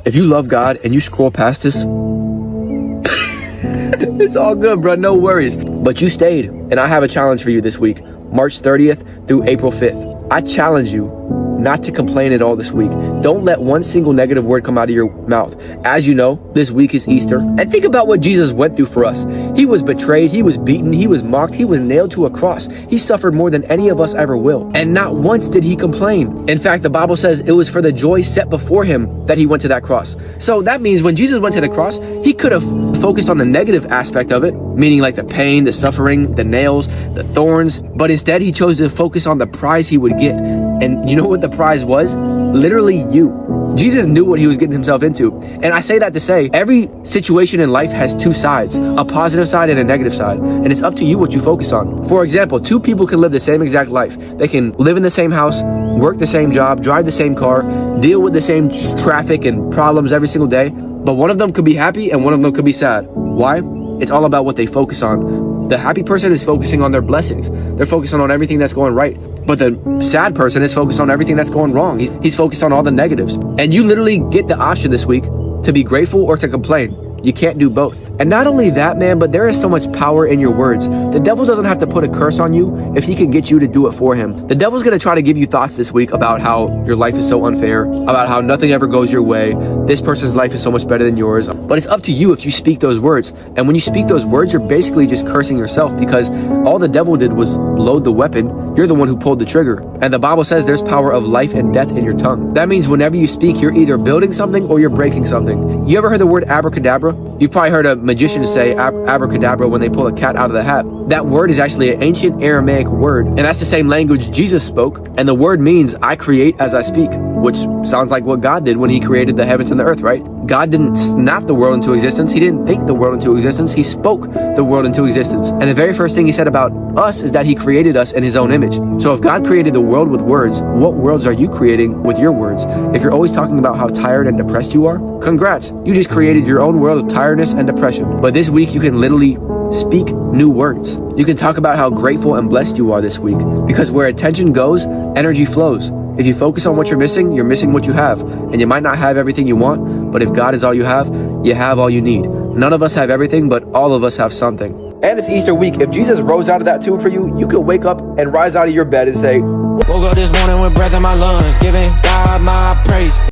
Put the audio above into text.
If you love God and you scroll past this, it's all good, bro. No worries. But you stayed, and I have a challenge for you this week, March 30th through April 5th. I challenge you not to complain at all this week. Don't let one single negative word come out of your mouth. As you know, this week is Easter. And think about what Jesus went through for us. He was betrayed, he was beaten, he was mocked, he was nailed to a cross. He suffered more than any of us ever will. And not once did he complain. In fact, the Bible says it was for the joy set before him that he went to that cross. So that means when Jesus went to the cross, he could have focused on the negative aspect of it, meaning like the pain, the suffering, the nails, the thorns, but instead he chose to focus on the prize he would get. And you know what the prize was? Literally you. Jesus knew what he was getting himself into. And I say that to say, every situation in life has two sides, a positive side and a negative side. And it's up to you what you focus on. For example, two people can live the same exact life. They can live in the same house, work the same job, drive the same car, deal with the same traffic and problems every single day. But one of them could be happy and one of them could be sad. Why? It's all about what they focus on. The happy person is focusing on their blessings. They're focusing on everything that's going right. But the sad person is focused on everything that's going wrong. He's focused on all the negatives. And you literally get the option this week to be grateful or to complain. You can't do both. And not only that, man, but there is so much power in your words. The devil doesn't have to put a curse on you if he can get you to do it for him. The devil's going to try to give you thoughts this week about how your life is so unfair, about how nothing ever goes your way. This person's life is so much better than yours. But it's up to you if you speak those words. And when you speak those words, you're basically just cursing yourself, because all the devil did was load the weapon. You're the one who pulled the trigger. And the Bible says there's power of life and death in your tongue. That means whenever you speak, you're either building something or you're breaking something. You ever heard the word abracadabra? You've probably heard a magician say abracadabra when they pull a cat out of the hat. That word is actually an ancient Aramaic word, and that's the same language Jesus spoke. And the word means I create as I speak, which sounds like what God did when he created the heavens and the earth, right? God didn't snap the world into existence. He didn't think the world into existence. He spoke the world into existence. And the very first thing he said about us is that he created us in his own image. So if God created the world with words, what worlds are you creating with your words? If you're always talking about how tired and depressed you are, congrats. You just created your own world of tiredness and depression. But this week you can literally speak new words. You can talk about how grateful and blessed you are this week, because where attention goes, energy flows. If you focus on what you're missing what you have. And you might not have everything you want, but if God is all you have all you need. None of us have everything, but all of us have something. And it's Easter week. If Jesus rose out of that tomb for you, you could wake up and rise out of your bed and say, woke up this morning with breath in my lungs, giving God my praise.